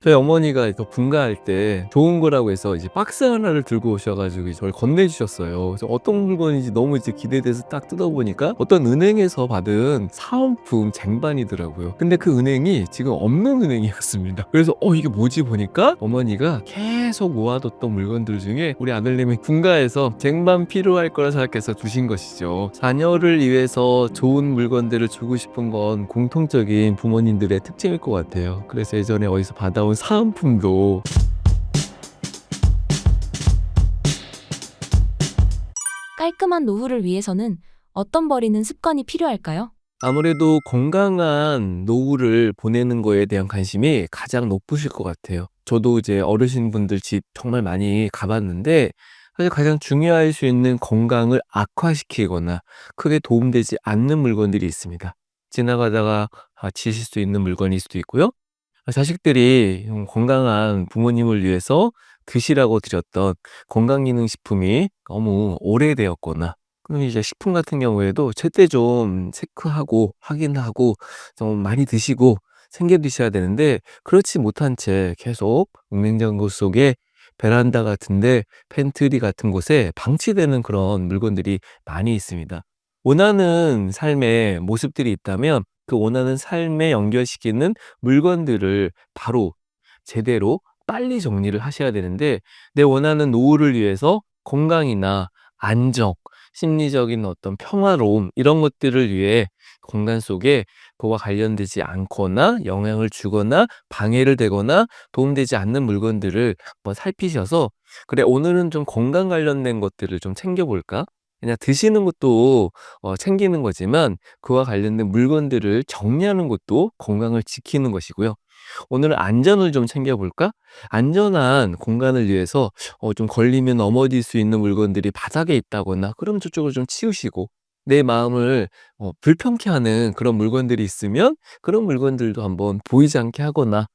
저희 어머니가 저 분가할 때 좋은 거라고 해서 이제 박스 하나를 들고 오셔 가지고 저를 건네주셨어요. 그래서 어떤 물건인지 너무 이제 기대돼서 딱 뜯어보니까 어떤 은행에서 받은 사은품 쟁반이더라고요. 근데 그 은행이 지금 없는 은행이었습니다. 그래서 이게 뭐지 보니까 어머니가 계속 모아뒀던 물건들 중에 우리 아들님이 분가해서 쟁반 필요할 거라 생각해서 주신 것이죠. 자녀를 위해서 좋은 물건들을 주고 싶은 건 공통적인 부모님들의 특징일 것 같아요. 그래서 예전에 어디서 받아온 사은품도 깔끔한 노후를 위해서는 어떤 버리는 습관이 필요할까요? 아무래도 건강한 노후를 보내는 거에 대한 관심이 가장 높으실 것 같아요. 저도 이제 어르신분들 집 정말 많이 가봤는데 사실 가장 중요할 수 있는 건강을 악화시키거나 크게 도움되지 않는 물건들이 있습니다. 지나가다가 지실 수 있는 물건일 수도 있고요. 자식들이 건강한 부모님을 위해서 드시라고 드렸던 건강기능식품이 너무 오래되었거나, 그럼 이제 식품 같은 경우에도 제때 좀 체크하고 확인하고 좀 많이 드시고 챙겨 드셔야 되는데, 그렇지 못한 채 계속 냉장고 속에 베란다 같은데 팬트리 같은 곳에 방치되는 그런 물건들이 많이 있습니다. 원하는 삶의 모습들이 있다면 그 원하는 삶에 연결시키는 물건들을 바로 제대로 빨리 정리를 하셔야 되는데, 내 원하는 노후를 위해서 건강이나 안정, 심리적인 어떤 평화로움 이런 것들을 위해 공간 속에 그와 관련되지 않거나 영향을 주거나 방해를 되거나 도움되지 않는 물건들을 한번 살피셔서, 그래 오늘은 좀 건강 관련된 것들을 좀 챙겨 볼까? 그냥 드시는 것도 챙기는 거지만 그와 관련된 물건들을 정리하는 것도 건강을 지키는 것이고요. 오늘은 안전을 좀 챙겨볼까? 안전한 공간을 위해서 좀 걸리면 넘어질 수 있는 물건들이 바닥에 있다거나 그럼 저쪽을 좀 치우시고, 내 마음을 불편케 하는 그런 물건들이 있으면 그런 물건들도 한번 보이지 않게 하거나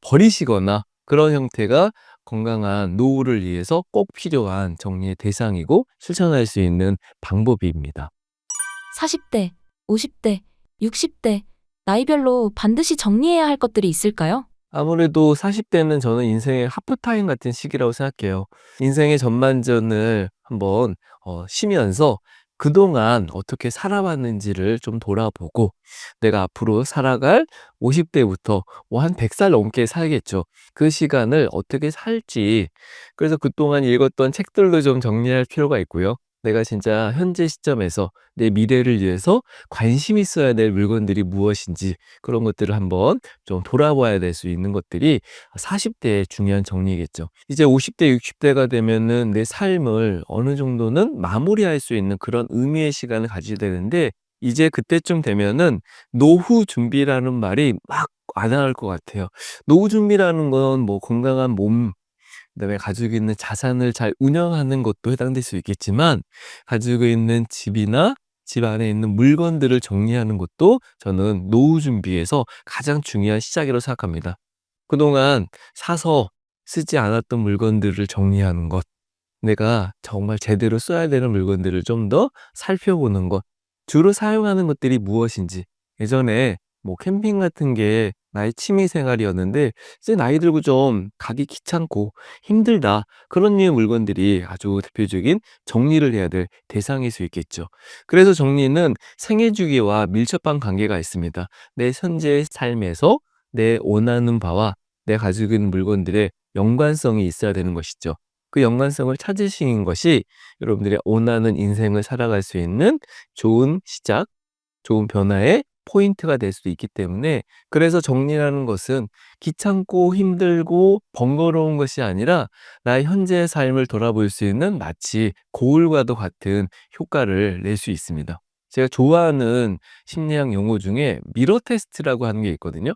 버리시거나, 그런 형태가 건강한 노후를 위해서 꼭 필요한 정리의 대상이고 실천할 수 있는 방법입니다. 40대, 50대, 60대, 나이별로 반드시 정리해야 할 것들이 있을까요? 아무래도 40 대는 저는 인생의 하프타임 같은 시기라고 생각해요. 인생의 전반전을 한번 쉬면서 그동안 어떻게 살아왔는지를 좀 돌아보고, 내가 앞으로 살아갈 50 대부터 뭐 한 100살 넘게 살겠죠. 그 시간을 어떻게 살지, 그래서 그동안 읽었던 책들도 좀 정리할 필요가 있고요. 내가 진짜 현재 시점에서 내 미래를 위해서 관심 있어야 될 물건들이 무엇인지, 그런 것들을 한번 좀 돌아봐야 될 수 있는 것들이 40 대의 중요한 정리겠죠. 이제 50 대, 60 대가 되면은 내 삶을 어느 정도는 마무리할 수 있는 그런 의미의 시간을 가지게 되는데, 이제 그때쯤 되면은 노후 준비라는 말이 막 와닿을 것 같아요. 노후 준비라는 건 뭐 건강한 몸, 그다음에 가지고 있는 자산을 잘 운영하는 것도 해당될 수 있겠지만, 가지고 있는 집이나 집 안에 있는 물건들을 정리하는 것도 저는 노후 준비에서 가장 중요한 시작이라고 생각합니다. 그동안 사서 쓰지 않았던 물건들을 정리하는 것, 내가 정말 제대로 써야 되는 물건들을 좀 더 살펴보는 것, 주로 사용하는 것들이 무엇인지. 예전에 뭐 캠핑 같은 게 나의 취미 생활이었는데 이제 나이 들고 좀 가기 귀찮고 힘들다, 그런 류의 물건들이 아주 대표적인 정리를 해야 될 대상일 수 있겠죠. 그래서 정리는 생애 주기와 밀접한 관계가 있습니다. 내 현재의 삶에서 내 원하는 바와 내 가지고 있는 물건들의 연관성이 있어야 되는 것이죠. 그 연관성을 찾으시는 것이 여러분들의 원하는 인생을 살아갈 수 있는 좋은 시작, 좋은 변화의 포인트가 될 수도 있기 때문에, 그래서 정리라는 것은 귀찮고 힘들고 번거로운 것이 아니라 나의 현재의 삶을 돌아볼 수 있는 마치 거울과도 같은 효과를 낼 수 있습니다. 제가 좋아하는 심리학 용어 중에 미러 테스트라고 하는 게 있거든요.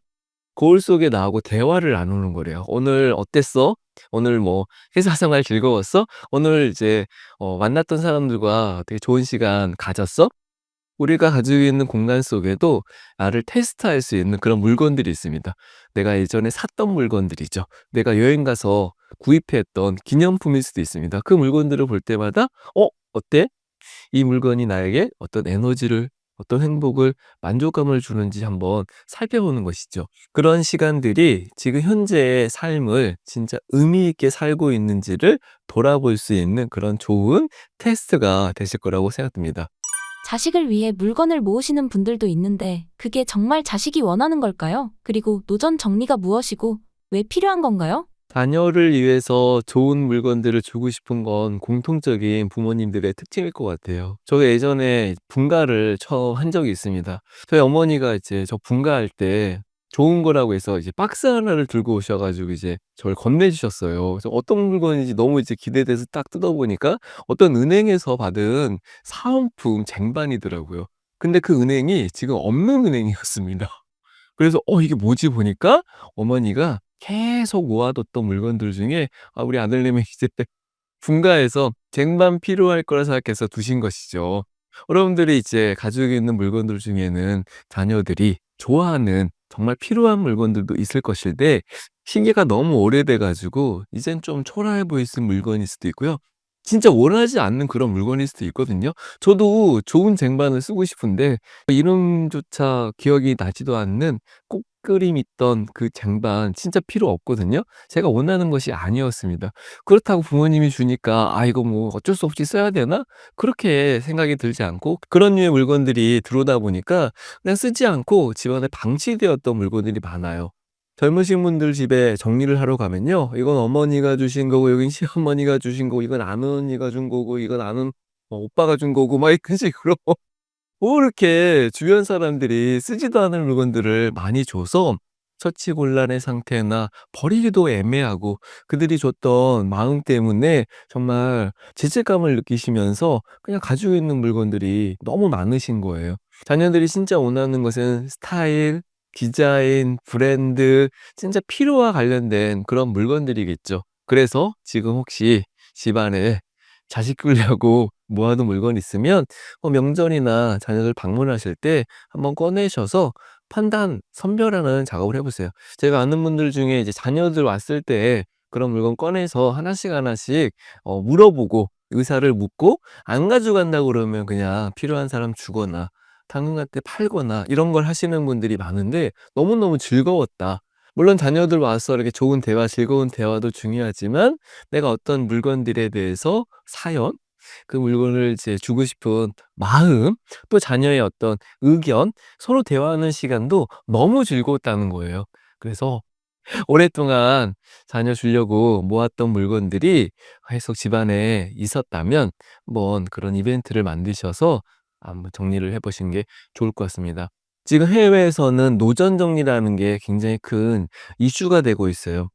거울 속에 나하고 대화를 나누는 거래요. "오늘 어땠어? 오늘 뭐 회사 생활 즐거웠어? 오늘 이제 만났던 사람들과 되게 좋은 시간 가졌어?" 우리가 가지고 있는 공간 속에도 나를 테스트할 수 있는 그런 물건들이 있습니다. 내가 예전에 샀던 물건들이죠. 내가 여행 가서 구입했던 기념품일 수도 있습니다. 그 물건들을 볼 때마다 어때? 이 물건이 나에게 어떤 에너지를 어떤 행복을 만족감을 주는지 한번 살펴보는 것이죠. 그런 시간들이 지금 현재의 삶을 진짜 의미 있게 살고 있는지를 돌아볼 수 있는 그런 좋은 테스트가 되실 거라고 생각됩니다. 자식을 위해 물건을 모으시는 분들도 있는데 그게 정말 자식이 원하는 걸까요? 그리고 노전 정리가 무엇이고 왜 필요한 건가요? 자녀를 위해서 좋은 물건들을 주고 싶은 건 공통적인 부모님들의 특징일 것 같아요. 저 예전에 분가를 처음 한 적이 있습니다. 저희 어머니가 이제 저 분가할 때 좋은 거라고 해서 이제 박스 하나를 들고 오셔 가지고 이제 저를 건네주셨어요. 그래서 어떤 물건인지 너무 이제 기대돼서 딱 뜯어보니까 어떤 은행에서 받은 사은품 쟁반이더라고요. 근데 그 은행이 지금 없는 은행이었습니다. 그래서 이게 뭐지 보니까 어머니가 계속 모아뒀던 물건들 중에 우리 아들님이 이제 분가해서 쟁반 필요할 거라 생각해서 두신 것이죠. 여러분들이 이제 가지고 있는 물건들 중에는 자녀들이 좋아하는 정말 필요한 물건들도 있을 것인데 시기가 너무 오래돼 가지고 이젠 좀 초라해 보일 수 있는 물건일 수도 있고요. 진짜 원하지 않는 그런 물건일 수도 있거든요. 저도 좋은 쟁반을 쓰고 싶은데 이름조차 기억이 나지도 않는 꽃그림 있던 그 쟁반 진짜 필요 없거든요. 제가 원하는 것이 아니었습니다. 그렇다고 부모님이 주니까 '아 이거 뭐 어쩔 수 없이 써야 되나?' 그렇게 생각이 들지 않고 그런 류의 물건들이 들어오다 보니까 그냥 쓰지 않고 집안에 방치되었던 물건들이 많아요. 젊으신 분들 집에 정리를 하러 가면요. 이건 어머니가 주신 거고 여긴 시어머니가 주신 거고 이건 아는 언니가 준 거고 이건 아는 오빠가 준 거고 막 이런 식으로 뭐 이렇게 주변 사람들이 쓰지도 않을 물건들을 많이 줘서 처치곤란의 상태나 버리기도 애매하고 그들이 줬던 마음 때문에 정말 죄책감을 느끼시면서 그냥 가지고 있는 물건들이 너무 많으신 거예요. 자녀들이 진짜 원하는 것은 스타일, 디자인, 브랜드, 진짜 필요와 관련된 그런 물건들이겠죠. 그래서 지금 혹시 집안에 자식 키우려고 모아둔 물건 있으면 명절이나 자녀들 방문하실 때 한번 꺼내셔서 판단, 선별하는 작업을 해 보세요. 제가 아는 분들 중에 이제 자녀들 왔을 때 그런 물건 꺼내서 하나씩 하나씩 물어보고 의사를 묻고 안 가져간다고 그러면 그냥 필요한 사람 주거나 당근마트에 팔거나 이런 걸 하시는 분들이 많은데 너무너무 즐거웠다. 물론 자녀들 와서 이렇게 좋은 대화, 즐거운 대화도 중요하지만 내가 어떤 물건들에 대해서 사연, 그 물건을 이제 주고 싶은 마음, 또 자녀의 어떤 의견, 서로 대화하는 시간도 너무 즐거웠다는 거예요. 그래서 오랫동안 자녀 주려고 모았던 물건들이 계속 집안에 있었다면 한번 그런 이벤트를 만드셔서 한번 정리를 해 보시는 게 좋을 것 같습니다. 지금 해외에서는 노전 정리라는 게 굉장히 큰 이슈가 되고 있어요.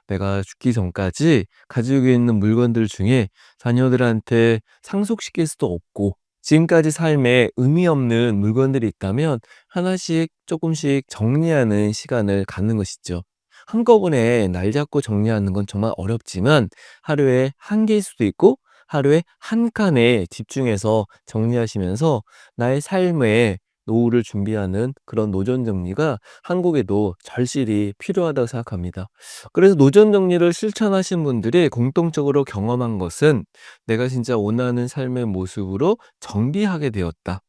내가 죽기 전까지 가지고 있는 물건들 중에 자녀들한테 상속시킬 수도 없고 지금까지 삶에 의미 없는 물건들이 있다면 하나씩 조금씩 정리하는 시간을 갖는 것이죠. 한꺼번에 날 잡고 정리하는 건 정말 어렵지만 하루에 한 개일 수도 있고 하루에 한 칸에 집중해서 정리하시면서 나의 삶에 노후를 준비하는 그런 노전 정리가 한국에도 절실히 필요하다고 생각합니다. 그래서 노전 정리를 실천하신 분들이 공통적으로 경험한 것은 '내가 진짜 원하는 삶의 모습으로 정비하게 되었다.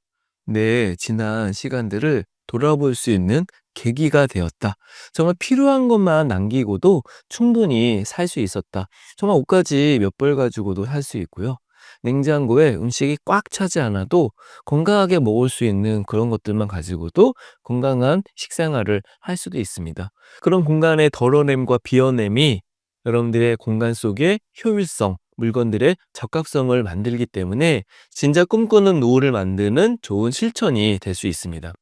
내 지난 시간들을 돌아볼 수 있는 계기가 되었다. 정말 필요한 것만 남기고도 충분히 살 수 있었다.' 정말 옷가지 몇 벌 가지고도 살 수 있고요. 냉장고에 음식이 꽉 차지 않아도 건강하게 먹을 수 있는 그런 것들만 가지고도 건강한 식생활을 할 수도 있습니다. 그런 공간의 덜어냄과 비워냄이 여러분들의 공간 속에 효율성, 물건들의 적합성을 만들기 때문에 진짜 꿈꾸는 노후를 만드는 좋은 실천이 될 수 있습니다.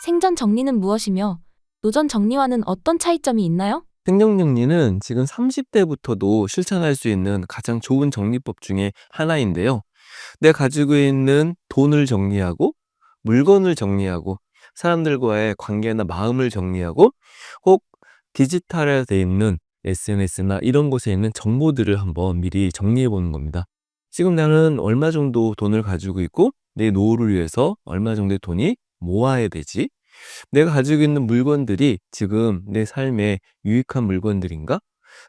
생전 정리는 무엇이며 노전 정리와는 어떤 차이점이 있나요? 생존 정리는 지금 30대부터도 실천할 수 있는 가장 좋은 정리법 중에 하나인데요. 내가 가지고 있는 돈을 정리하고 물건을 정리하고 사람들과의 관계나 마음을 정리하고 혹 디지털화되어 있는 SNS나 이런 곳에 있는 정보들을 한번 미리 정리해 보는 겁니다. 지금 나는 얼마 정도 돈을 가지고 있고 내 노후를 위해서 얼마 정도의 돈이 모아야 되지? 내가 가지고 있는 물건들이 지금 내 삶에 유익한 물건들인가?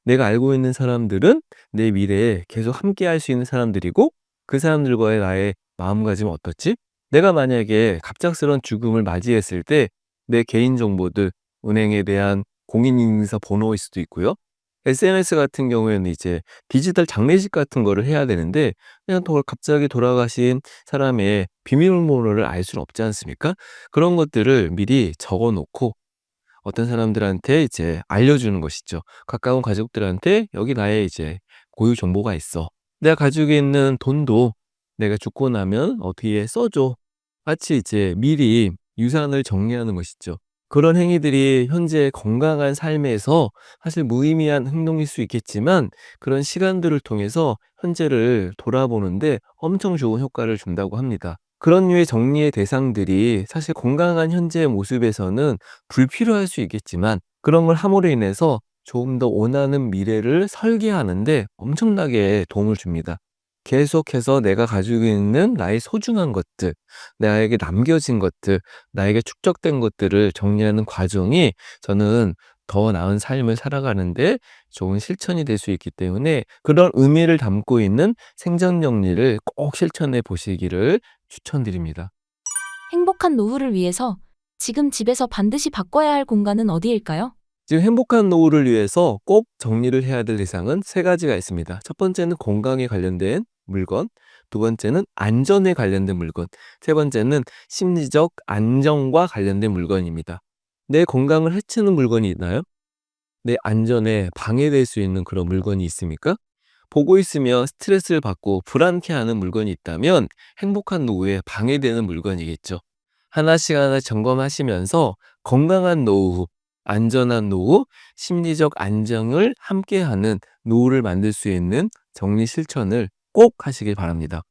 내가 알고 있는 사람들은 내 미래에 계속 함께 할 수 있는 사람들이고 그 사람들과의 나의 마음가짐은 어떻지? 내가 만약에 갑작스런 죽음을 맞이했을 때 내 개인정보들, 은행에 대한 공인인증서 번호일 수도 있고요. SNS 같은 경우에는 이제 디지털 장례식 같은 거를 해야 되는데 그냥 갑자기 돌아가신 사람의 비밀번호를 알 수는 없지 않습니까? 그런 것들을 미리 적어 놓고 어떤 사람들한테 이제 알려주는 것이죠. 가까운 가족들한테 여기 나의 이제 고유 정보가 있어. 내가 가지고 있는 돈도 내가 죽고 나면 어떻게 써줘. 같이 이제 미리 유산을 정리하는 것이죠. 그런 행위들이 현재 건강한 삶에서 사실 무의미한 행동일 수 있겠지만 그런 시간들을 통해서 현재를 돌아보는데 엄청 좋은 효과를 준다고 합니다. 그런 류의 정리의 대상들이 사실 건강한 현재의 모습에서는 불필요할 수 있겠지만 그런 걸 함으로 인해서 조금 더 원하는 미래를 설계하는 데 엄청나게 도움을 줍니다. 계속해서 내가 가지고 있는 나의 소중한 것들, 나에게 남겨진 것들, 나에게 축적된 것들을 정리하는 과정이 저는 더 나은 삶을 살아가는데 좋은 실천이 될 수 있기 때문에 그런 의미를 담고 있는 생전 정리를 꼭 실천해 보시기를 추천드립니다. 행복한 노후를 위해서 지금 집에서 반드시 바꿔야 할 공간은 어디일까요? 지금 행복한 노후를 위해서 꼭 정리를 해야 될 대상은 세 가지가 있습니다. 첫 번째는 건강에 관련된 물건, 두 번째는 안전에 관련된 물건, 세 번째는 심리적 안정과 관련된 물건입니다. 내 건강을 해치는 물건이 있나요? 내 안전에 방해될 수 있는 그런 물건이 있습니까? 보고 있으면 스트레스를 받고 불안해하는 물건이 있다면 행복한 노후에 방해되는 물건이겠죠. 하나씩 하나 점검하시면서 건강한 노후, 안전한 노후, 심리적 안정을 함께하는 노후를 만들 수 있는 정리 실천을 꼭 하시길 바랍니다.